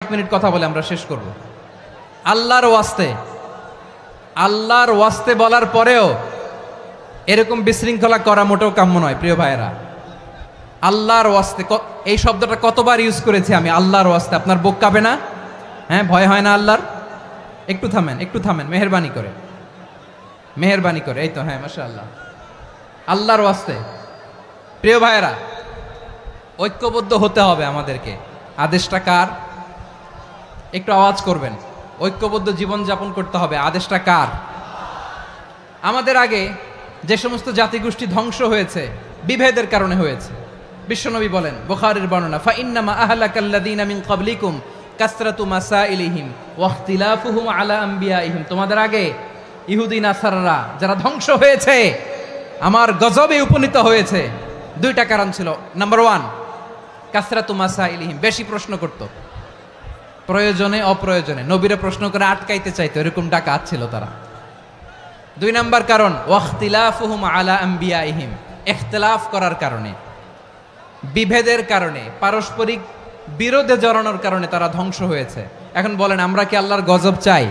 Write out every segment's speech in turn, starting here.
1 minute কথা বলে আমরা শেষ করব। আল্লাহর ওয়াস্তে বলার পরেও এরকম বিশৃঙ্খলা করা মোটেও কাম্য নয় প্রিয় ভাইয়েরা। আল্লাহর ওয়াস্তে, এই শব্দটা কতবার ইউজ করেছি আমি, আল্লাহর ওয়াস্তে। আপনার বুক কাঁপে না? হ্যাঁ, ভয় হয় না আল্লাহর? একটু থামেন মেহেরবানি করে। এই তো, হ্যাঁ, মাশাআল্লাহ। আল্লাহর ওয়াস্তে প্রিয় ভাইয়েরা, ঐক্যবদ্ধ হতে হবে আমাদেরকে। আদেশটা কার? একটু আওয়াজ করবেন। ঐক্যবদ্ধ জীবন যাপন করতে হবে। আদেশটা কার? আমাদের আগে যে সমস্ত জাতিগোষ্ঠী ধ্বংস হয়েছে বিভেদের কারণে হয়েছে। বিশ্বনবী বলেন, বুখারীর বর্ণনা, ফা ইন্নামা আহলাকাল্লাযীনা মিন ক্বাবলিকুম কাসরাতু মাসাইলিহিম ওয়া ইখতিলাফুহুম আলা আমবিয়াইহিম। তোমাদের আগে ইহুদি নাসারারা যারা ধ্বংস হয়েছে, আমার গজবে উপনীত হয়েছে, দুইটা কারণ ছিল। নাম্বার 1, কাসরাতু মাসাইলিহিম, বেশি প্রশ্ন করত, প্রয়োজনে অপ্রয়োজনে নবীরে প্রশ্ন করে আটকাইতে চাইতো, এরকম ডাকাত ছিল তারা। 2 নাম্বার কারণ, ওয়াখতিলাফুহুম আলা আমবিয়াইহিম, ইখতিলাফ করার কারণে, বিভেদের কারণে, পারস্পরিক বিরোধে জড়ানোর কারণে তারা ধ্বংস হয়েছে। এখন বলেন, আমরা কি আল্লাহর গজব চাই?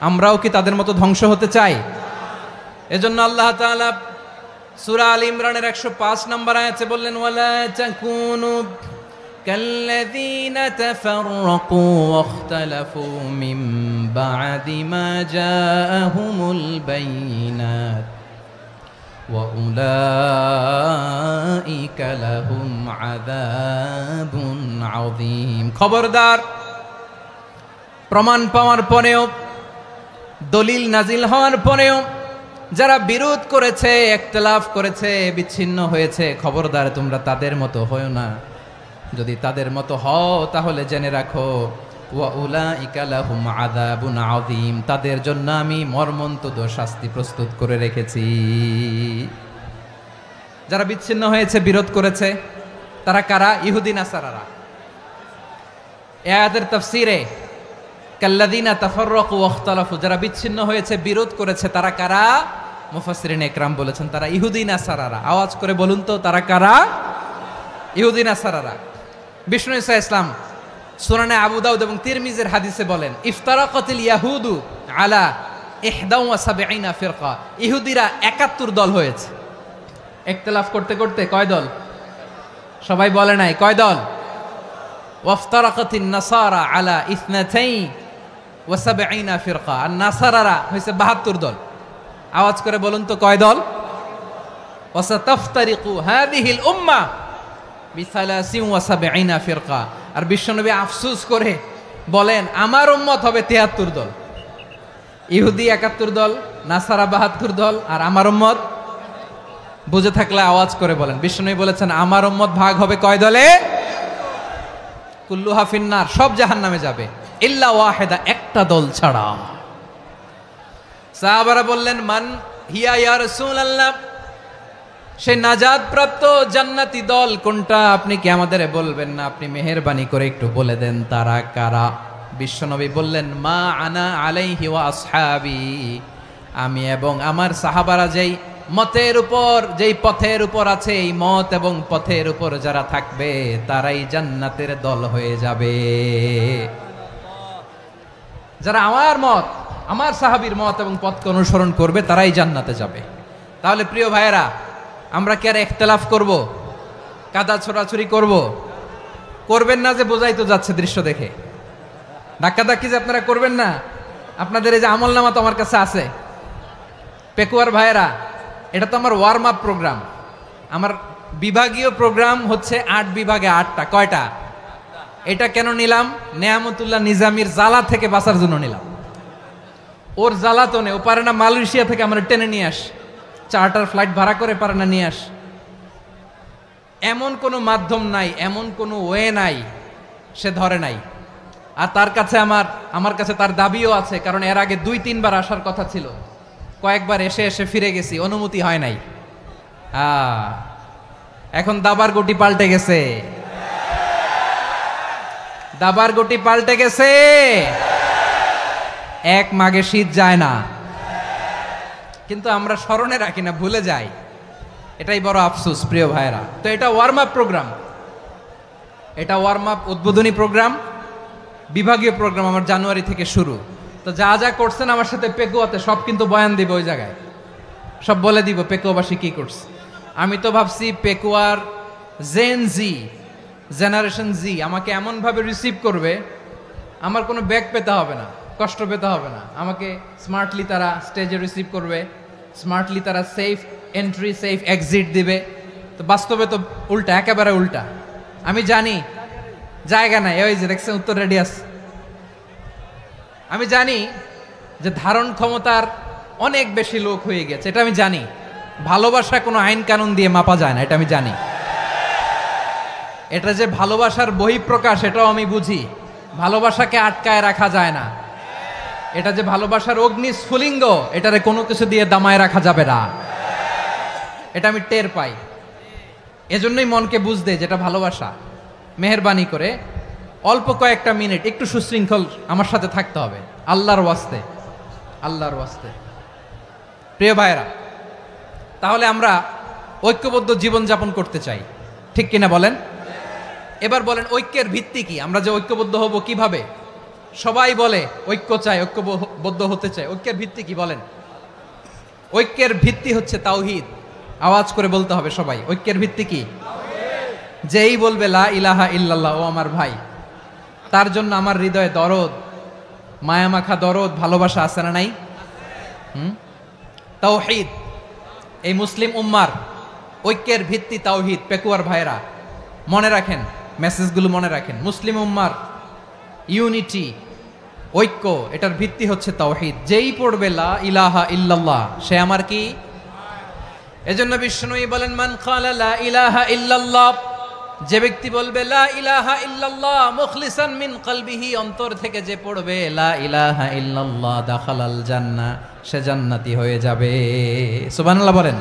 আমরাও কি তাদের মতো ধ্বংস হতে চাই? এজন্য আল্লাহ তাআলা সূরা আল ইমরানের 105 নম্বর আয়াতে বললেন, ওয়ালা তাকুনু কাল্লাযীনা তাফাররাকু ওয়াখতালাফু মিন বা'দি মা জাআহুমুল বাইয়িনাত ওয়া উলাইকা লাহুম আযাবুন আযীম। খবরদার, প্রমাণ পাওয়ার পরেও, দলিল নাজিল হওয়ার পরেও যারা বিরোধ করেছে, ইখতিলাফ করেছে, বিচ্ছিন্ন হয়েছে, খবরদার তোমরা তাদের মতো হয়ো না। যদি তাদের মতো হও তাহলে জেনে রাখো, ওয়া উলাইকা লাহুম আযাবুন আযীম, তাদের জন্য আমি মর্মন্তুদ শাস্তি প্রস্তুত করে রেখেছি। যারা বিচ্ছিন্ন হয়েছে, বিরোধ করেছে, তারা কারা? ইহুদি নাসারারা। এই আয়াতের তাফসীরে কাল্লাযীনা তাফাররাকু ওয়াখতালাফু, যারা বিচ্ছিন্ন হয়েছে, বিরোধ করেছে, তারা কারা? মুফাসসিরিন ইকরাম বলেছেন তারা ইহুদি নাসারারা। আওয়াজ করে বলুন তো, তারা কারা? ইহুদি নাসারারা। বিষ্ণু ঈসা ইসলাম সুনানে আবু দাউদ এবং তিরমিজির হাদিসে বলেন, ইফতারাকাতিল ইয়াহুদু আলা 71 ফিরকা, ইহুদিরা 71 দল হয়েছে। ইখতিলাফ করতে করতে কয় দল? সবাই বলে নাই, কয় দল? ওয়াফতারাকাতিন নাসারা আলা 72 ফিরকা, আর নাসারারা হয়েছে 72 দল। আওয়াজ করে বলুন তো, কয় দল? ওয়াসাতাফতারিকু হাযিহিল উম্মাহ বি73 ফিরকা। আর বিশ্বনবী আফসোস করে বলেন, আমার উম্মত হবে 73 দল। ইহুদি 71 দল, নাসারা 72 দল, আর আমার উম্মত, বুঝে থাকলে আওয়াজ করে বলেন। বিশ্বনবী বলেছেন, আমার উম্মত ভাগ হবে কয় দলে? কুল্লুহা ফিন্নার, সব জাহান্নামে যাবে, ইল্লা ওয়াহিদা, একটা দল ছাড়া। সাহাবারা বললেন, মান হিয়া ইয়া রাসূলুল্লাহ, সেই নাজাত প্রাপ্ত জান্নাতি দল কোনটা? আপনি কি আমাদের বলবেন না? আপনি মেহেরবানি করে একটু বলে দেন তারা কারা। বিশ্বনবী বললেন, মা আনা আলাইহি ওয়া আসহাবি, আমি এবং আমার সাহাবারা যেই মতের উপর, যেই পথের উপর আছে, এই মত এবং পথের উপর যারা থাকবে তারাই জান্নাতের দল হয়ে যাবে। যারা আমার মত, আমার সাহাবীর মত এবং পথকে অনুসরণ করবে তারাই জান্নাতে যাবে। তাহলে প্রিয় ভাইয়েরা, আমরা কি আর ইখতিলাফ করব? কাদা ছোড়াছুরি করব? করবেন না যে বোঝাই তো যাচ্ছে দৃশ্য দেখে। ধাক্কাধাক্কি যে আপনারা করবেন না। আপনাদের এই যে আমলনামা তো আমার কাছে আছে। পেকুয়ার ভাইয়েরা, এটা তো আমার ওয়ার্ম আপ প্রোগ্রাম। আমার বিভাগীয় প্রোগ্রাম হচ্ছে 8 বিভাগে 8টা। কয়টা? এটা কেন নিলাম? নেয়ামতুল্লাহ নিজামীর জ্বালা থেকে বাঁচার জন্য নিলাম। ওর জ্বালাতনে ও পারে না মালয়েশিয়া থেকে আমার টেনে নিয়ে আস, চার্টার ফ্লাইট ভাড়া করে পারে না নিয়ে আস। এমন কোনো মাধ্যম নাই, এমন কোনো ওয়ে নাই সে ধরে নাই। আর তার কাছে আমার কাছে তার দাবিও আছে, কারণ এর আগে 2-3 বার আসার কথা ছিল। কয়েকবার এসে ফিরে গেছি, অনুমতি হয় নাই। এখন দাবার গুটি পাল্টে গেছে, দাবার গুটি পাল্টে গেছে। এক মাঘে শীত যায় না, কিন্তু আমরা স্মরণে রাখি না, ভুলে যাই। এটাই বড় আফসোস প্রিয় ভাইয়েরা। তো এটা ওয়ার্ম আপ প্রোগ্রাম, এটা ওয়ার্ম আপ উদ্বোধনী প্রোগ্রাম। বিভাগীয় প্রোগ্রাম আমার জানুয়ারি থেকে শুরু। তো যা যা করছেন আমার সাথে পেকুয়াতে সব কিন্তু বয়ান দিব ওই জায়গায়, সব বলে দিব পেকুয়াবাসী কি করছে। আমি তো ভাবছি পেকুয়ার জেনারেশন জি আমাকে এমনভাবে রিসিভ করবে, আমার কোনো ব্যাক পেতে হবে না, কষ্ট পেতে হবে না। আমাকে স্মার্টলি তারা স্টেজে রিসিভ করবে, স্মার্টলি তারা সেফ এন্ট্রি সেফ এক্সিট দিবে। তো বাস্তবে তো উল্টা, একেবারে উল্টা। আমি জানি জায়গা নাই, ওই যে দেখছেন উত্তর রেডি আছে। আমি জানি যে ধারণ ক্ষমতার অনেক বেশি লোক হয়ে গেছে, এটা আমি জানি। ভালোবাসা কোনো আইন কানুন দিয়ে মাপা যায় না, এটা আমি জানি। এটা যে ভালোবাসার বহিঃপ্রকাশ এটাও আমি বুঝি। ভালোবাসাকে আটকায় রাখা যায় না। এটা যে ভালোবাসার অগ্নি স্ফুলিঙ্গ, এটারে কোনো কিছু দিয়ে দামায় রাখা যাবে না, এটা আমি টের পাই। এজন্যই মনকে বুঝতে যেটা ভালোবাসা। মেহেরবানি করে অল্প কয়েকটা মিনিট একটু সুশৃঙ্খল আমার সাথে থাকতে হবে, আল্লাহর ওয়াস্তে, আল্লাহর ওয়াস্তে। প্রিয় ভাইরা, তাহলে আমরা ঐক্যবদ্ধ জীবনযাপন করতে চাই, ঠিক কিনা বলেন? এবার বলেন ঐক্যের ভিত্তি কি? আমরা যে ঐক্যবদ্ধ হব কিভাবে? সবাই বলে ঐক্য চাই, ঐক্যবদ্ধ হতে চাই। ঐক্যের ভিত্তি কি বলেন? ঐক্যের ভিত্তি হচ্ছে তাওহীদ। আওয়াজ করে বলতে হবে সবাই, ঐক্যের ভিত্তি কি? যেই বলবে লা ইলাহা ইল্লাল্লাহ, ও আমার ভাই, তার জন্য আমার হৃদয়ে দরদ, মায়ামাখা দরদ, ভালোবাসা আছে না নাই? তাওহীদ। এই মুসলিম উম্মার ঐক্যের ভিত্তি তাওহীদ। পেকুয়ার ভাইরা মনে রাখেন, মেসেজগুলো মনে রাখেন। মুসলিম উম্মার ইউনিটি, ঐক্য, এটার ভিত্তি হচ্ছে তাওহীদ। যেই পড়বে লা ইলাহা ইল্লাল্লাহ সে আমার কি? এজন্য বিষ্ণুই বলেন মান ক্বালা লা ইলাহা ইল্লাল্লাহ, যে ব্যক্তি বলবে লা ইলাহা ইল্লাল্লাহ মুখলিসান মিন কলবিহি, অন্তর থেকে যে পড়বে লা ইলাহা ইল্লাল্লাহ, দাখালাল জান্নাহ, সে জান্নাতি হয়ে যাবে। সুবহানাল্লাহ বলেন।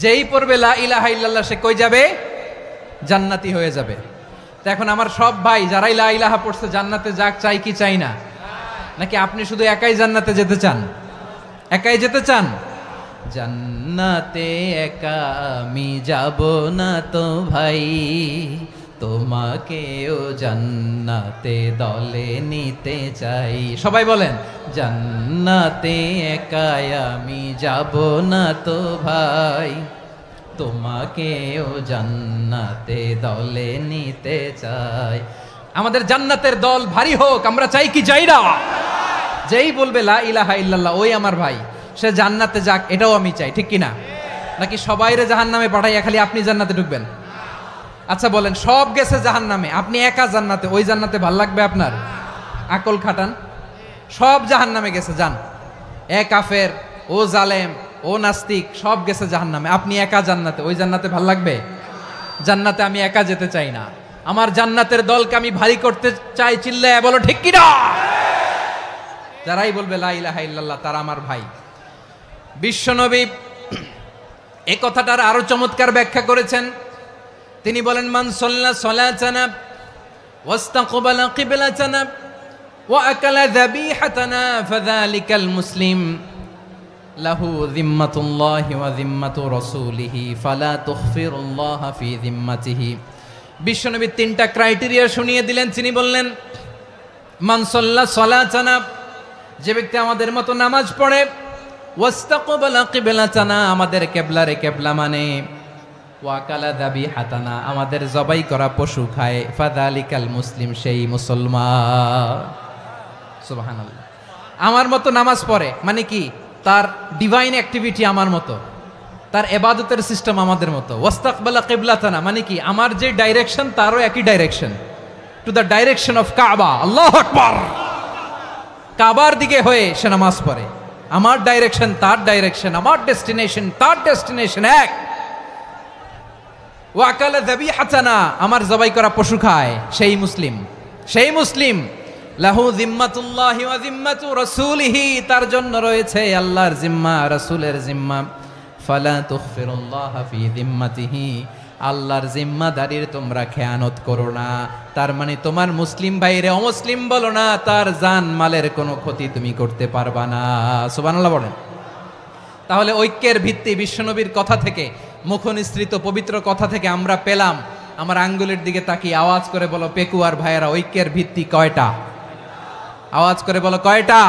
যেই পড়বে লা ইলাহা ইল্লাল্লাহ সে কই যাবে? জান্নাতি হয়ে যাবে। তো এখন আমার সব ভাই যারাই লা ইলাহা পড়ছে জান্নাতে যাক, চাই কি চাই না? নাকি আপনি শুধু একাই জান্নাতে যেতে চান? একাই যেতে চান? জান্নাতে একা আমি যাব না তো ভাই, তোমাকেও জান্নাতে দলে নিতে চাই। সবাই বলেন জান্নাতে একা আমি যাব না তো ভাই, তোমাকেও জান্নাতে দলে নিতে চাই। আমাদের জান্নাতের দল ভারী হোক, আমরা চাই কি চাই না? যেই বলবে লা ইলাহা ইল্লাল্লাহ ওই আমার ভাই, সে জান্নাতে যাক, এটাও আমি চাই, ঠিক কিনা? নাকি সবাইরে জাহান্নামে পাঠাইয়া খালি আপনি জান্নাতে ঢুকবেন? আচ্ছা বলেন, সব গেছে জাহান্নামে, আপনি একা জান্নাতে, ওই জান্নাতে ভাল লাগবে আপনার? আকল খাটান। সব জাহান্নামে গেছে, যান। এ কাফের, ও জালেম, ও নাস্তিক, সব গেছে জাহান্নামে, আপনি একা জান্নাতে, ওই জান্নাতে ভাল লাগবে? জান্নাতে আমি একা যেতে চাই না, আমার জান্নাতের দলকে আমি ভারী করতে চাই। চিল্লায় বলো ঠিক কিনা? যারাই বলবে লা ইলাহা ইল্লাল্লাহ তারা আমার ভাই। বিশ্বনবী এই কথাটার আরো চমৎকার ব্যাখ্যা করেছেন। তিনি বলেন মান সাল্লা সালাতানা ওয়াস্তাকবালা কিবলাতানা ওয়া আকালা যাবিহাতানা ফাযালিকাল মুসলিম লাহু যিম্মাতুল্লাহি ওয়া যিম্মাতু রাসূলিহি ফালা তুখফিরুল্লাহা ফি যিম্মাতিহি। বিশ্বনবী তিনটা ক্রাইটেরিয়া শুনিয়ে দিলেন। তিনি বললেন মান সাল্লা সালাতানা, যে ব্যক্তি আমাদের মতো নামাজ পড়ে, ওয়াস্তাকবালা কিবলাতানা, আমাদের কিবলারে কিবলা মানে, ওয়াকালা যাবিহাতানা, আমাদের জবাই করা পশু খায়, ফাযালিকাল মুসলিম, সেই মুসলমান। সুবহানাল্লাহ। আমার মতো নামাজ পড়ে মানে কি? তার ডিভাইন অ্যাক্টিভিটি আমার মতো, তার ইবাদতের সিস্টেম আমাদের মতো। ওয়াস্তাকবালা কিবলাতানা মানে কি? আমার যে ডাইরেকশন তারও একই direction, to the direction of কাবা। আল্লাহু আকবার। কাবার দিকে হয়ে সে নামাজ পড়ে। আমার ডাইরেকশন তার ডাইরেকশন, আমার ডেস্টিনেশন তার ডেস্টিনেশন এক। ওয়াকালা যাবিহাতানা, আমার জবাই করা পশু খায়, সেই মুসলিম, সেই মুসলিম। লাহু যিম্মাতুল্লাহি ওয়া যিম্মাতু রাসূলিহি, তার জন্য রয়েছে আল্লাহর জিম্মা, রাসূলের জিম্মা। ফালা তুখফিরুল্লাহা ফি যিম্মাতিহি, আল্লাহর জিম্মাদারির তোমরা খেয়ানত করো না। তার মানে তোমার মুসলিম ভাইরে অমুসলিম বলো না, তার জান মালের কোনো ক্ষতি তুমি করতে পারবা না। সুবহানাল্লাহ বলেন। তাহলে ঐক্যের ভিত্তি বিশ্বনবীর কথা থেকে, মুখনিসৃত পবিত্র কথা থেকে আমরা পেলাম আমার আঙ্গুলের দিকে তাকিয়ে আওয়াজ করে বলো পেকুয়ার ভাইয়েরা, ঐক্যের ভিত্তি কয়টা? আওয়াজ করে বলো কয়টা?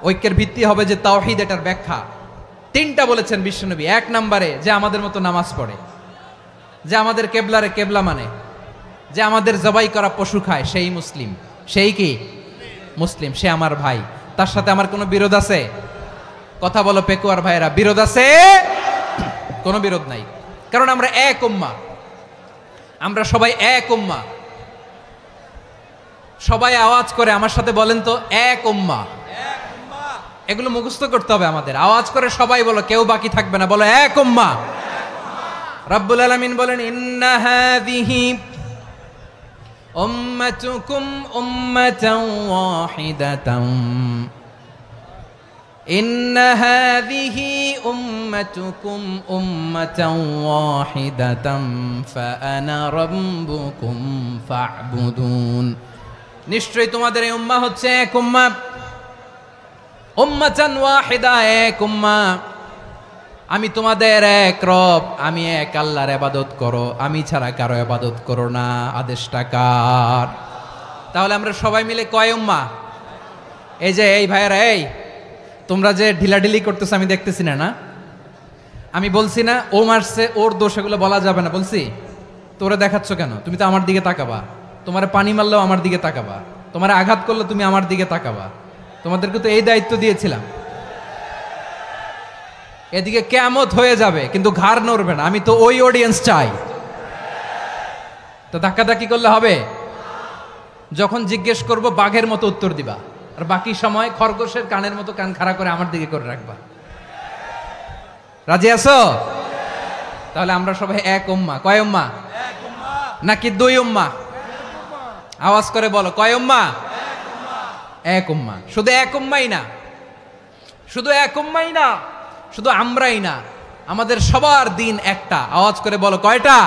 ঐক্যের ভিত্তি হবে যে তাওহীদ, এটার ব্যাখ্যা। তিনটা বলেছেন বিশ্বনবী। এক নম্বরে যে আমাদের মতো নামাজ পড়ে, যে আমাদের কেবলারে কেবলা মানে, যে আমাদের জবাই করা পশু খায়, সেই মুসলিম। সেই কি মুসলিম? সে আমার ভাই। তার সাথে আমার কোনো বিরোধ আছে? কথা বলো পেকুয়ার ভাইয়েরা, বিরোধ আছে? কোনো বিরোধ নাই, কারণ আমরা এক উম্মাহ, আমরা সবাই এক উম্মাহ। সবাই আওয়াজ করে আমার সাথে বলেন তো, এক উম্মাহ। এগুলো মুখস্থ করতে হবে আমাদের। আওয়াজ করে সবাই বলো, কেউ বাকি থাকবে না, বলো এক উম্মাহ। রব্বুল আলামিন বলেন, ইন্না হাযিহি উম্মাতুকুম উম্মাতান ওয়াহিদাতান, ইন্না হাযিহি উম্মাতুকুম উম্মাতান ওয়াহিদাতান ফাআনা রাব্বুকুম ফা'বুদুন। নিশ্চয়ই তোমাদের এই উম্মাহ হচ্ছে এক উম্মাহ, উম্মাতান ওয়াহিদা, এক উম্মাহ। আমি তোমাদের এক রব, আমি এক আল্লাহর ইবাদত করো, আমি ছাড়া কারো ইবাদত করো না। আদেশটা কার? তাহলে আমরা সবাই মিলে কয় উম্মাহ? এই যে এই ভাইয়েরা, এই তোমরা যে ঢিলাঢিলি করতেছো আমি দেখতেছি না, না আমি বলছি না ও মারছে, ওর দোষ, এগুলো বলা যাবে না বলছি? তোরে দেখাচ্ছ কেন? তুমি তো আমার দিকে তাকাবা। তোমার পানি মারলেও আমার দিকে তাকাবা, তোমার আঘাত করলে তুমি আমার দিকে তাকাবা। তোমাদেরকে তো এই দায়িত্ব দিয়েছিলাম। এদিকে কিয়ামত হয়ে যাবে কিন্তু ঘাড় নড়বে না। আমি তো ওই অডিয়েন্স চাই। তো ধাক্কাধাক্কি করলে হবে? যখন জিজ্ঞেস করব বাঘের মতো উত্তর দিবা, আর বাকি সময় খরগোশের কানের মতো কান খাড়া করে আমার দিকে করে রাখবা। রাজি আছো? তাহলে আমরা সবাই এক উম্মাহ। কয় উম্মাহ? নাকি দুই উম্মাহ? আওয়াজ করে বলো, কয় উম্মাহ? এক উম্মাহ। শুধু এক উম্মাই না, শুধু এক উম্মাই না, শুধু আমরাই না, আমাদের সবার দিন একটা। আওয়াজ করে বলো কয়টা?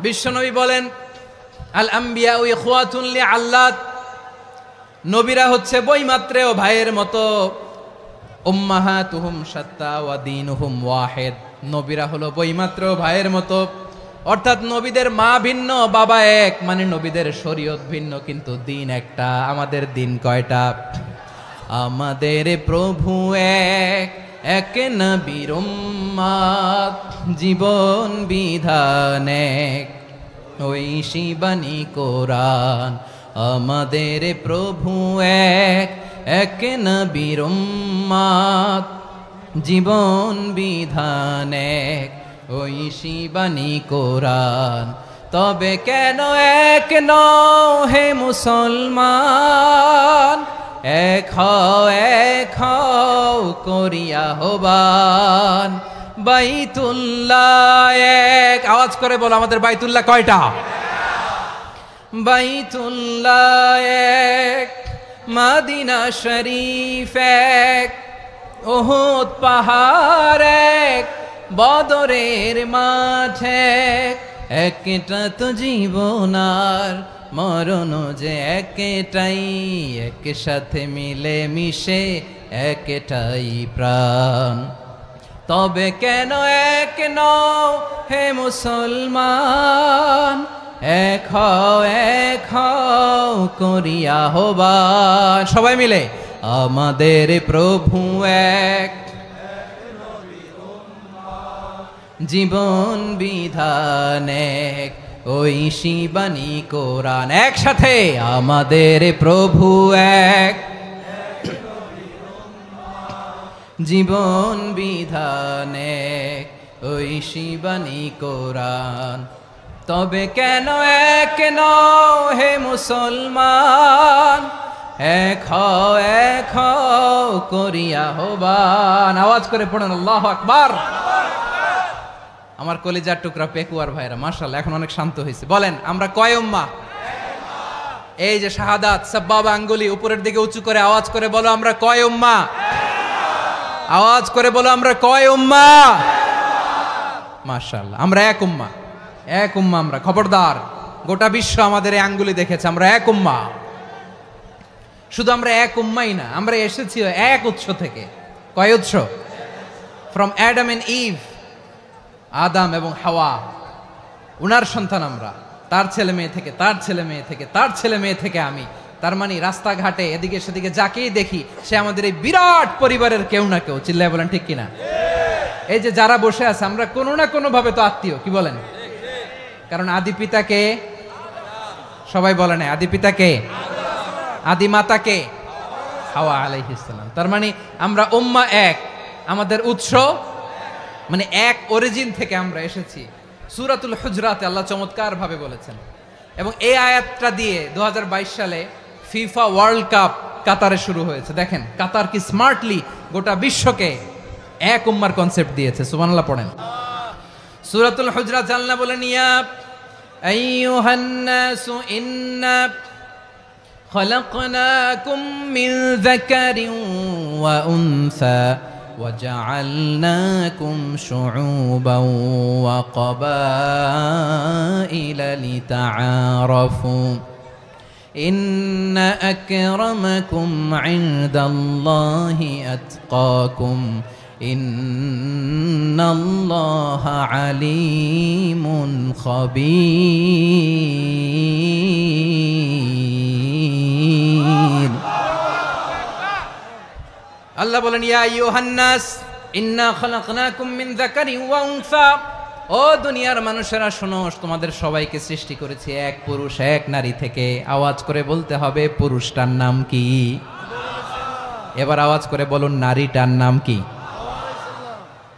বিশ্বনবী বলেন, আল আম্বিয়া ইখওয়াতুন লিআল্লাত, নবীরা হচ্ছে বৈমাত্রেয় ভাইয়ের মতো। উম্মাহাতুহুম শাত্তা ওয়া দীনুহুম ওয়াহিদ, নবীরা হলো বৈমাত্রেয় ভাইয়ের মতো। অর্থাৎ নবীদের মা ভিন্ন, বাবা এক, মানে নবীদের শরীয়ত ভিন্ন, কিন্তু দিন একটা। আমাদের দিন কয়টা? আমাদের প্রভু এক, এক নবীর উম্মাত, জীবন বিধান এক, ঐশী বাণী কোরআন। আমাদের প্রভু এক, এক নবীর উম্মাত, জীবন বিধান এক, ঐশী বাণী কোরআন। তবে কেন এক নও হে মুসলমান? এক হও করিয়া হবান। বাইতুল্লাহ এক, আওয়াজ করে বলো আমাদের বাইতুল্লাহ কয়টা? বাইতুল্লাহ এক, মদিনা শরীফ এক, উহুদ পাহাড় এক, বদরের মাঠ এক। একটা তো জীবন আর মরণ যে একটাই, একসাথে মিলে মিশে একটাই প্রাণ। তবে কেন এক নও হে মুসলমান? এক হও করিয়া হবান। সবাই মিলে, আমাদের প্রভু এক, জীবন বিধান এক, ঐশী বাণী কোরআন। একসাথে, আমাদের প্রভু এক, জীবন বিধান এক, ঐশী বাণী কোরআন। তবে কেন এক নও হে মুসলমান? এক হও করিয়া হবান। আওয়াজ করে পড়েন আল্লাহু আকবার। আমার কলিজার টুকরা পেকুয়ার ভাইরা, মাশাআল্লাহ এখন অনেক শান্ত হয়েছে। বলেন আমরা কয় উম্মাহ? এই যে শাহাদাত, সাব্বাবা আঙ্গুলি উপরের দিকে উঁচু করে আওয়াজ করে বলো আমরা কয় উম্মাহ? আওয়াজ করে বলো আমরা কয় উম্মাহ? মাশাআল্লাহ, আমরা এক উম্মাহ, এক উম্মাহ আমরা। খবরদার, গোটা বিশ্ব আমাদের এই আঙ্গুলি দেখেছে, আমরা এক উম্মাহ। শুধু আমরা এক উম্মাই না, আমরা এসেছি এক উৎস থেকে। কয় উৎস? ফ্রম অ্যাডাম এন্ড ইভ, আদম এবং হাওয়া। উনার সন্তান আমরা, তার ছেলে মেয়ে থেকে, তার ছেলে মেয়ে থেকে, তার ছেলে মেয়ে থেকে আমি। তার মানে রাস্তাঘাটে এদিকে সেদিকে যাকেই দেখি সে আমাদের এই বিরাট পরিবারের কেউ না কেউ। চিল্লায় বলেন ঠিক কিনা? এই যে যারা বসে আছে আমরা কোনো না কোনো ভাবে তো আত্মীয়, কি বলেন? কারণ আদি পিতাকে সবাই বলে না, আদি পিতাকে, আদি মাতাকে হাওয়া আলাইহিস সালাম। তার মানে আমরা উম্মাহ এক, আমাদের উৎস মানে এক অরিজিন থেকে আমরা এসেছি। সূরাতুল হুজরাতে আল্লাহ চমৎকার ভাবে বলেছেন, এবং এই আয়াতটা দিয়ে 2022 সালে ফিফা ওয়ার্ল্ড কাপ কাতারে শুরু হয়েছে। দেখেন কাতার কি স্মার্টলি গোটা বিশ্বকে এক উম্মার কনসেপ্ট দিয়েছে। সুবহানাল্লাহ পড়েন। সূরাতুল হুজরাত আল্লাহ বলেন, ইয়া আইয়ুহান নাসু ইন্না খলাকনাকুম মিন যাকারিন ওয়া উনসা وجعلناكم شعوبا وقبائل لتعارفوا إن أكرمكم عند الله أتقاكم إن الله عليم خبير। আল্লাহ বলেন, ইয়া আইয়ুহান নাস ইন্না খলাকনাকুম মিন যাকারিন ওয়া উনসা, ও দুনিয়ার মানুষেরা শোনো, তোমাদের সবাইকে সৃষ্টি করেছি এক পুরুষ এক নারী থেকে। আওয়াজ করে বলতে হবে পুরুষটার নাম কি? এবার আওয়াজ করে বলুন নারীটার নাম কি?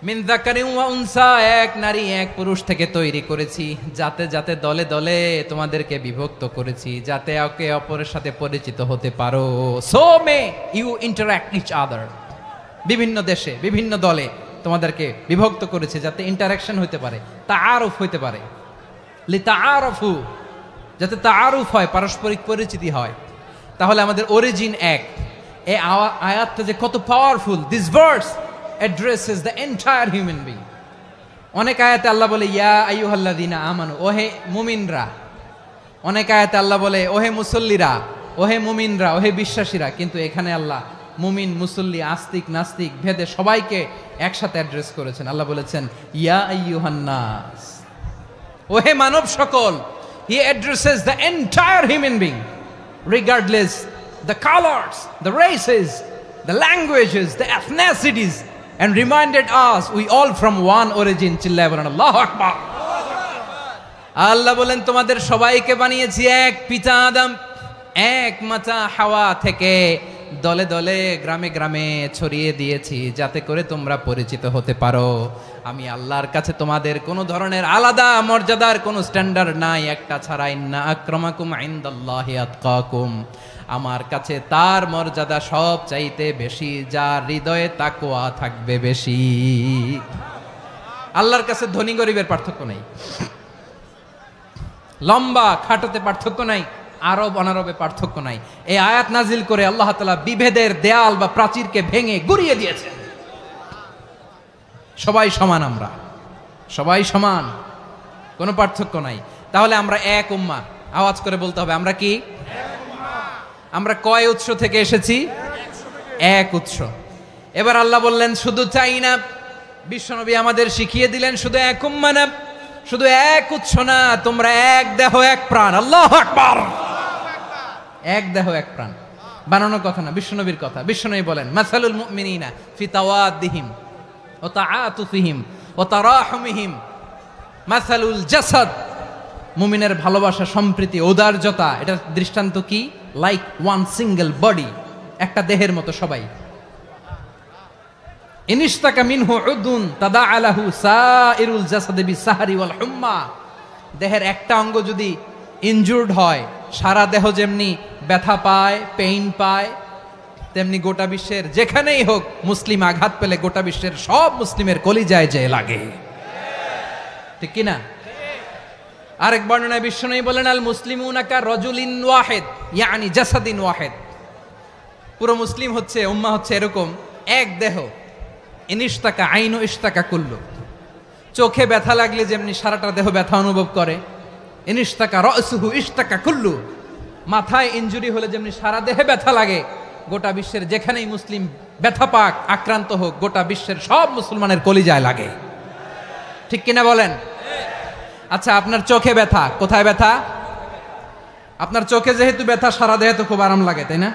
মিন যাকারিন ওয়া উনসা, এক নারী এক পুরুষ থেকে তৈরি করেছি। যাতে যাতে দলে দলে তোমাদেরকে বিভক্ত করেছি, যাতে একে অপরের সাথে পরিচিত হতে পারো। So may you interact each other. বিভিন্ন দেশে বিভিন্ন দলে তোমাদেরকে বিভক্ত করেছে যাতে ইন্টারাকশন হতে পারে, তাআরুফ হতে পারে। লিতাআরফু, যাতে তাআরুফ হয়, পারস্পরিক পরিচিতি হয়। তাহলে আমাদের অরিজিন এক। এই আয়াতটা যে কত powerful! This verse addresses the entire human being. অনেক আয়াতে আল্লাহ বলে ইয়া আইয়ুহাল্লাযীনা আমানু, ওহে মুমিনরা। অনেক আয়াতে আল্লাহ বলে ওহে মুসল্লিরা, ওহে মুমিনরা, ওহে বিশ্বাসীরা। কিন্তু এখানে আল্লাহ মুমিন মুসল্লি আস্তিক নাস্তিক ভেদে সবাইকে একসাথে অ্যাড্রেস করেছেন। আল্লাহ বলেছেন ইয়া আইয়ুহান নাস, ওহে মানব সকল। He addresses the entire human being regardless the colors, the races, the languages, the ethnicities, and reminded us we all from one origin. চিল্লায় বলেন আল্লাহু আকবার। আল্লাহ বলেন তোমাদের সবাইকে বানিয়েছি এক পিতা আদম, এক মাতা হাওয়া থেকে। দলে দলে গ্রামে গ্রামে ছড়িয়ে দিয়েছি যাতে করে তোমরা পরিচিত হতে পারো। আমি আল্লাহর কাছে তোমাদের কোনো ধরনের আলাদা মর্যাদার কোনো স্ট্যান্ডার্ড নাই একটা ছাড়া। ইন্না আক্রামাকুম ইনদাল্লাহি আতকাকুম, আমার কাছে তার মর্যাদা সব চাইতে বেশি যার হৃদয়ে তাকওয়া থাকবে বেশি। আল্লাহর কাছে ধনী গরিবের পার্থক্য নাই, লম্বা খাটোতে পার্থক্য নাই, আরব অনারবে পার্থক্য নাই। এই আয়াত নাজিল করে আল্লাহ তাআলা বিভেদের দেয়াল বা প্রাচীরকে ভেঙে গুড়িয়ে দিয়েছেন। সবাই সমান, আমরা সবাই সমান, কোনো পার্থক্য নাই। তাহলে আমরা এক উম্মাহ। আওয়াজ করে বলতে হবে আমরা কি? আমরা কয় উৎস থেকে এসেছি? এক উৎস। এবার আল্লাহ বললেন শুধু চাই না, বিশ্বনবী আমাদের শিখিয়ে দিলেন শুধু এক উম্মাহ না, শুধু এক উৎস না, তোমরা এক দেহ এক প্রাণ। আল্লাহু আকবার। এক দেহ এক প্রাণ বানানো কথা না, বিশ্বনবীর কথা। বিশ্বনবী বলেন মাসালুল মুমিনিনা ফি তাওয়াদ্দিহিম ওয়া তাআতুফিহিম ওয়া তারাহুমিহিম মাসালুল জাসাদ। মুমিনের ভালোবাসা, সম্প্রীতি, ঔদার্যতা, এটা দৃষ্টান্ত কি? লাইক ওয়ান সিঙ্গেল বডি, একটা দেহের মতো সবাই। ইনিশতাকা মিনহু উদুন তাদাআলাহু সাইরুল জাসাদি বিসাহরি ওয়াল হুম্মা। দেহের একটা অঙ্গ যদি ইনজুর্ড হয়, সারা দেহ যেমনি ব্যথা পায়, পেইন পায়, তেমনি গোটা বিশ্বের যেখানেই হোক মুসলিম আঘাত পেলে গোটা বিশ্বের সব মুসলিমের কলিজায় যে লাগে, ঠিক কিনা? আরেক বর্ণনায় বিশ্বনবী বলেন আল মুসলিমুনা কা রাজুলিন ওয়াহিদ ইয়ানি জাসাদিন ওয়াহিদ। পুরো মুসলিম হচ্ছে, উম্মাহ হচ্ছে এরকম এক দেহ। ইনিশতাকা আইনু ইশতাকা কুল্লু। চোখে ব্যথা লাগলে যেমনি সারাটা দেহ ব্যথা অনুভব করে, ইনিশতাকা রাসুহু ইশতাকা কুল্লু। মাথায় ইনজুরি হলে যেমনি সারা দেহে ব্যথা লাগে, গোটা বিশ্বের যেখানেই মুসলিম ব্যথা পাক, আক্রান্ত হোক, গোটা বিশ্বের সব মুসলমানের কলিজায় লাগে, ঠিক কিনা বলেন? আচ্ছা, আপনার চোখে ব্যথা, কোথায় ব্যথা? আপনার চোখে যেহেতু ব্যথা, সারা দেহে তো খুব আরাম লাগে, তাই না?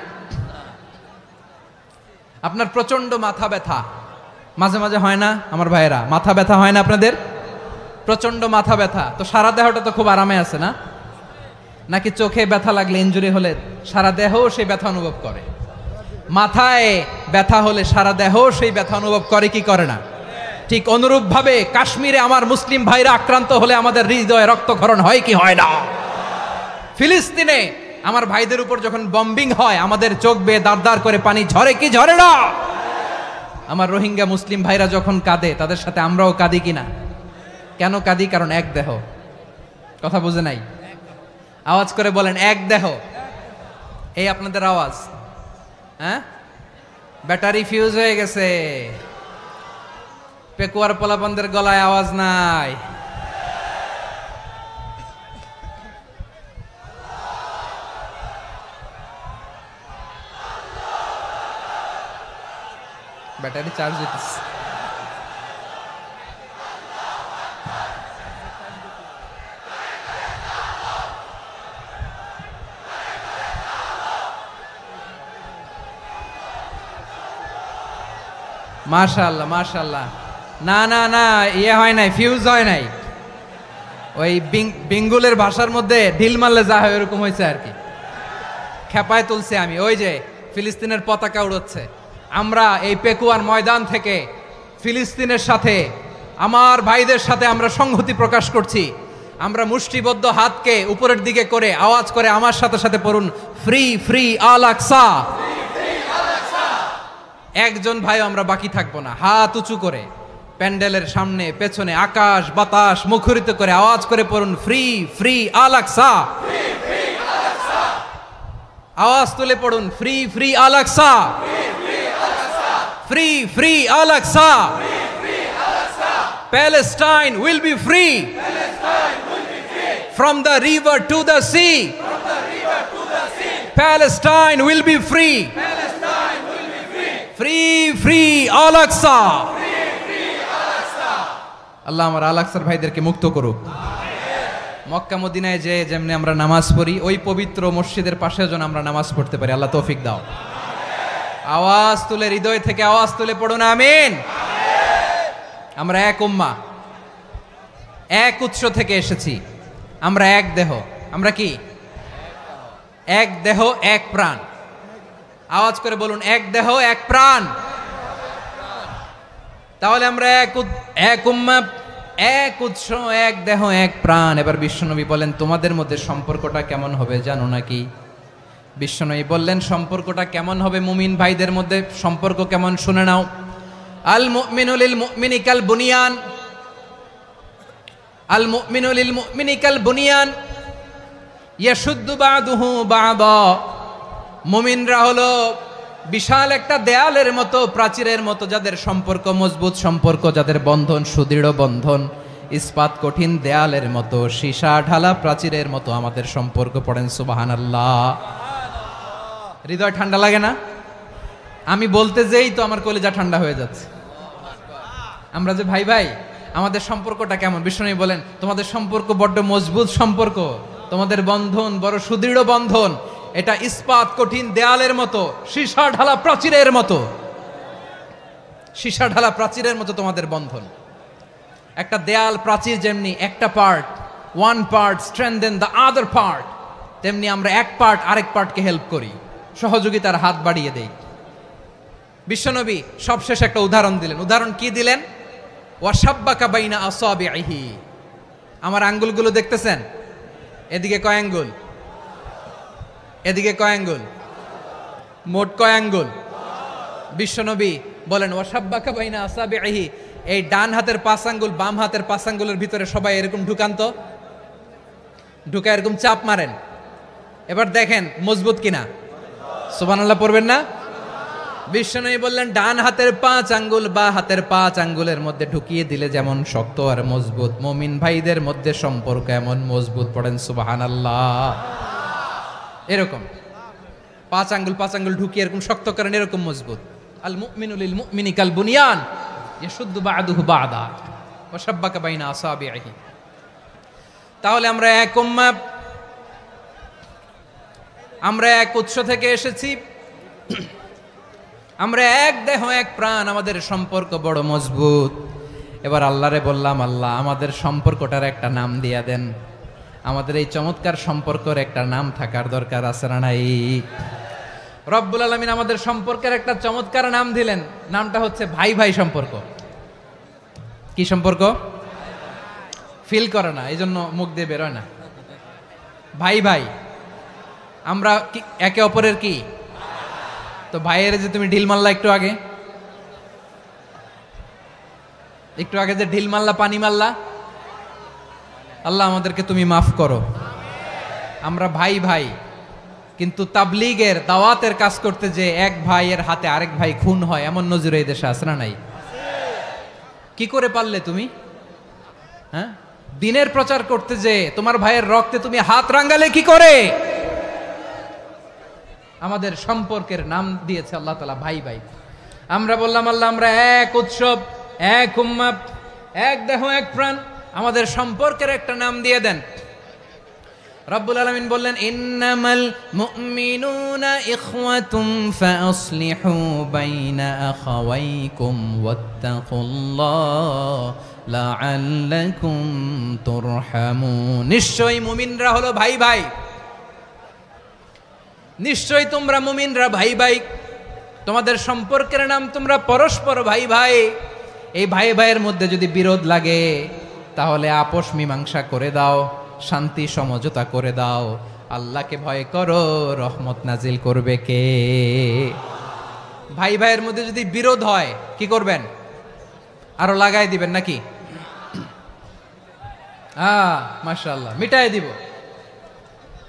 আপনার প্রচন্ড মাথা ব্যথা মাঝে মাঝে হয় না আমার ভাইয়েরা? মাথা ব্যথা হয় না আপনাদের? প্রচন্ড মাথা ব্যথা, তো সারা দেহটা তো খুব আরামে আছে না? নাকি চোখে ব্যথা লাগলে, ইনজুরি হলে সারা দেহ সেই ব্যথা অনুভব করে? মাথায় ব্যথা হলে সারা দেহ সেই ব্যথা অনুভব করে কি করে না? ঠিক অনুরূপ ভাবে কাশ্মীরে আমার মুসলিম ভাইরা আক্রান্ত হলে আমাদের হৃদয়ে রক্তক্ষরণ হয় কি হয় না? ফিলিস্তিনে আমার ভাইদের উপর যখন বম্বিং হয় আমাদের চোখ বেয়ে দাঁড় দাঁড় করে পানি ঝরে কি ঝরে না? আমার রোহিঙ্গা মুসলিম ভাইরা যখন কাঁদে তাদের সাথে আমরাও কাঁদি কিনা? কেন কাঁদি? কারণ এক দেহ। কথা বুঝে নাই? আওয়াজ করে বলেন, এক দেহ। এই আপনাদের আওয়াজ। হ্যাঁ, ব্যাটারি ফিউজ হয়ে গেছে, পেকুয়ার পোলাপানদের গলায় আওয়াজ নাই। ব্যাটারি চার্জ দিতেছে। মাশাআল্লাহ মাশাআল্লাহ। না না না, ইয়ে হয় নাই, ফিউজ হয় নাই। ওই বিঙ্গুলের ভাষার মধ্যে ঢিল মারলে যা হয় এরকম হয়েছে আর কি। খেপায় তুলছে আমি। ওই যে ফিলিস্তিনের পতাকা উড়োচ্ছে, আমরা এই পেকুয়ার ময়দান থেকে ফিলিস্তিনের সাথে, আমার ভাইদের সাথে আমরা সংহতি প্রকাশ করছি। আমরা মুষ্টিবদ্ধ হাতকে উপরের দিকে করে আওয়াজ করে আমার সাথে সাথে পড়ুন, ফ্রি ফ্রি আল আকসা। একজন ভাই আমরা বাকি থাকবো না। হাত উঁচু করে প্যান্ডেলের সামনে পেছনে আকাশ বাতাস মুখরিত করে আওয়াজ করে পড়ুন, ফ্রি ফ্রি আল আকসা। আওয়াজ তুলে পড়ুন, free free Al Aqsa, free free Al Aqsa. Palestine will be free from the river to the sea. Palestine will be free. Free free Al Aqsa. আল্লাহ আমার আল আকসার ভাইদেরকে মুক্ত করুক। মক্কা মদিনায় যে যেমনি আমরা নামাজ পড়ি, ওই পবিত্র মসজিদের পাশে যেন আমরা নামাজ পড়তে পারি। আল্লাহ তৌফিক দাও। আওয়াজ তুলে, হৃদয় থেকে আওয়াজ তুলে পড়ুন আমিন। আমরা এক উম্মাহ, এক উৎস থেকে এসেছি, আমরা এক দেহ। আমরা কি? এক দেহ এক প্রাণ। আওয়াজ করে বলুন, এক দেহ এক প্রাণ। তাহলে আমরা এক উম্মাহ, এক উৎস, এক দেহ এক প্রাণ। এবার বিশ্বনবী বলেন, তোমাদের মধ্যে সম্পর্কটা কেমন হবে জানো নাকি? বিশ্বনবী বললেন, সম্পর্কটা কেমন হবে মুমিন ভাইদের মধ্যে? সম্পর্ক কেমন শুনে নাও। আল মুমিনু লিল মুমিনি কাল বুনিয়ান, আল মুমিনু লিল মুমিনি কাল বুনিয়ান ইয়াশুদ্দু বাদুহু বাদা। মুমিনরা হলো বিশাল একটা দেয়ালের মতো, প্রাচীরের মতো, যাদের সম্পর্ক মজবুত সম্পর্ক, যাদের বন্ধন সুদৃঢ় বন্ধন, ইস্পাত কঠিন দেয়ালের মতো, সীসা ঢালা প্রাচীরের মতো আমাদের সম্পর্ক। পড়েন সুবহানাল্লাহ। হৃদয় ঠান্ডা লাগে না? আমি বলতে যেই তো আমার কলিজা ঠান্ডা হয়ে যাচ্ছে। আমরা যে ভাই ভাই, আমাদের সম্পর্কটা কেমন? বিষ্ণু বলেন, তোমাদের সম্পর্ক বড্ড মজবুত সম্পর্ক, তোমাদের বন্ধন বড় সুদৃঢ় বন্ধন। এটা ইস্পাত কঠিন দেয়ালের মতো, সীসা ঢালা প্রাচীরের মতো, সীসা ঢালা প্রাচীরের মতো তোমাদের বন্ধন। একটা দেয়াল প্রাচীর যেমনি একটা part, one part strengthen the other part, তেমনি আমরা এক পার্ট আরেক পার্টকে হেল্প করি, সহযোগিতার হাত বাড়িয়ে দেই। বিশ্বনবী সবশেষ একটা উদাহরণ দিলেন। উদাহরণ কি দিলেন? ওয়াশাব্বাকা বাইনা আসাবিহি। আমার আঙ্গুলগুলো দেখতেছেন? এদিকে কয় আঙ্গুল, এদিকে কয় আঙ্গুল, মোট কয় আঙ্গুল? বিশ্বনবী বলেন, ওয়াশাব্বাকা বাইনা আসাবিহি। এই ডান হাতের 5 আঙ্গুল বাম হাতের 5 আঙ্গুলের ভিতরে সবাই এরকম ঢুকান তো, ঢুকা এরকম চাপ মারেন। এবার দেখেন মজবুত কিনা। সুবহানাল্লাহ পড়বেন না? বিশ্বনবী বললেন, ডান হাতের 5 আঙ্গুল বা হাতের 5 আঙ্গুলের মধ্যে ঢুকিয়ে দিলে যেমন শক্ত আর মজবুত, মুমিন ভাইদের মধ্যে সম্পর্ক এমন মজবুত। পড়েন সুবহানাল্লাহ। এরকম 5 আঙ্গুল ঢুকিয়ে এরকম শক্ত করেন, এরকম মজবুত। আল মুমিনু লিল মুমিনি কাল বুনিয়ান ইয়াশুদ্দু বাদুহু বাদা ওয়া শাব্বাকা বাইনা আসাবিহি। তাহলে আমরা এক উম্মাহ, আমরা এক উৎস থেকে এসেছি, আমরা এক দেহ এক প্রাণ, আমাদের সম্পর্ক বড় মজবুত। এবার আল্লাহরে বললাম, আল্লাহ আমাদের সম্পর্কটার একটা নাম দিয়া দেন। আমাদের এই চমৎকার সম্পর্কের একটা নাম থাকার দরকার আছে না নাই? রব্বুল আলামিন আমাদের সম্পর্কের একটা চমৎকার নাম দিলেন, নামটা হচ্ছে ভাই ভাই সম্পর্ক। কি সম্পর্ক? ফিল করে না, এই জন্য মুখ দিয়ে বেরোয় না। ভাই ভাই, আমরা একে অপরের কি? তো ভাইয়ের যে তুমি ঢিল মারলা একটু আগে, যে ঢিল মারলা, পানি মারলা, আল্লাহ আমাদেরকে তুমি মাফ করো। আমরা ভাই ভাই, কিন্তু তাবলীগের দাওয়াতের কাজ করতে যে এক ভাইয়ের হাতে আরেক ভাই খুন হয়, এমন নজির এই দেশে আছে না নাই? কি করে পারলে তুমি? হ্যাঁ, দিনের প্রচার করতে যে তোমার ভাইয়ের রক্তে তুমি হাত রাঙ্গালে কি করে? আমাদের সম্পর্কের নাম দিয়েছে আল্লাহ তাআলা ভাই ভাই। আমরা বললাম, আল্লাহ আমরা এক উৎসব, এক উম্মাহ, এক দেহ এক প্রাণ, আমাদের সম্পর্কের একটা নাম দিয়ে দেন। রব্বুল আলামিন বললেন, ইন্নামাল মুমিনুনা ইখওয়াতুম ফাসলিহু বাইনা আখাওয়াইকুম ওয়াত্তাকুল্লাহ লাআল্লাকুম তুরহামুন। নিশ্চয়ই মুমিনরা হলো ভাই ভাই, নিশ্চয়ই তোমরা মুমিনরা ভাই ভাই, তোমাদের সম্পর্কের নাম তোমরা পরস্পর ভাই ভাই। এই ভাই ভাইয়ের মধ্যে যদি বিরোধ লাগে তাহলে আপোষ মীমাংসা করে দাও, শান্তি সমঝোতা করে দাও। আল্লাহকে ভয় করো, রহমত নাজিল করবে কে? ভাই ভাইয়ের মধ্যে যদি বিরোধ হয় কি করবেন? আরো লাগাই দিবেন নাকি? মাশাআল্লাহ, মিটাই দিব।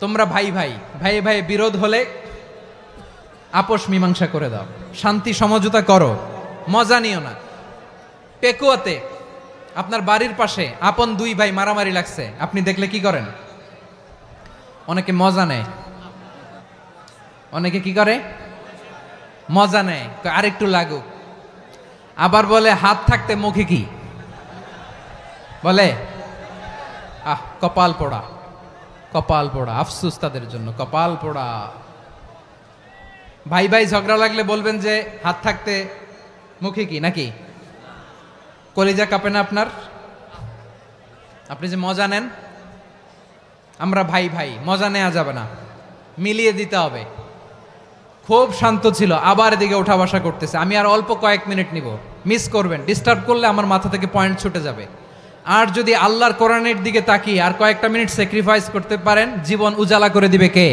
তোমরা ভাই ভাই, ভাই ভাই বিরোধ হলে আপোষ মীমাংসা করে দাও, শান্তি সমঝোতা করো, মজা নিও না। পেকুয়াতে আপনার বাড়ির পাশে আপন দুই ভাই মারামারি লাগছে, আপনি দেখলে কি করেন? অনেকে মজা নেয়, অনেকে কি করে? মজা নেয়, আরেকটু লাগুক। আবার বলে হাত থাকতে মুখে কি বলে? কপাল পোড়া, কপাল পোড়া। আফসোস তাদের জন্য, কপাল পোড়া। ভাই ভাই ঝগড়া লাগলে বলবেন যে হাত থাকতে মুখে কি, নাকি? কলিজা কাঁপে না আপনার? আপনি যে মজা নেন। আমরা ভাই ভাই, মজা নেওয়া যাবে না, মিলিয়ে দিতে হবে। খুব শান্ত ছিল, আবার এদিকে ওঠা বসা করতেছে। আমি আর অল্প কয়েক মিনিট নিব, মিস করবেন। ডিস্টার্ব করলে আমার মাথা থেকে পয়েন্ট ছুটে যাবে। আর যদি আল্লাহর কোরআনের দিকে তাকিয়ে আর কয়েকটা মিনিট স্যাক্রিফাইস করতে পারেন, জীবন উজালা করে দিবে কে?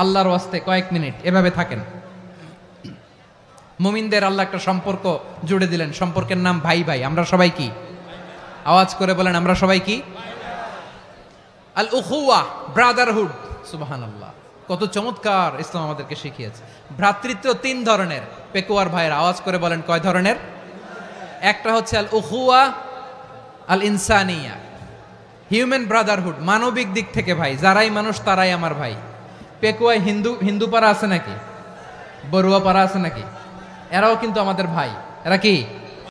আল্লাহর ওয়াস্তে কয়েক মিনিট এভাবে থাকেন। মুমিনদের আল্লাহ একটা সম্পর্ক জুড়ে দিলেন, সম্পর্কের নাম ভাই ভাই। আমরা সবাই কি? আওয়াজ করে বলেন, আমরা সবাই কি? আল উখুয়া, ব্রাদারহুড। সুবহানাল্লাহ, কত চমৎকার ইসলাম আমাদেরকে শিখিয়েছে। ভ্রাতৃত্ব তিন ধরনের। পেকুয়ার ভাইয়ের আওয়াজ করে বলেন, কয় ধরনের? একটা হচ্ছে আল উখুয়া আল ইনসানিয়া, হিউম্যান ব্রাদারহুড, মানবিক দিক থেকে ভাই। যারাই মানুষ তারাই আমার ভাই। পেকুয়ায় হিন্দু পাড়া আছে নাকি? বড়ুয়া পাড়া আছে নাকি? এরাও কিন্তু আমাদের ভাই। এরা কি?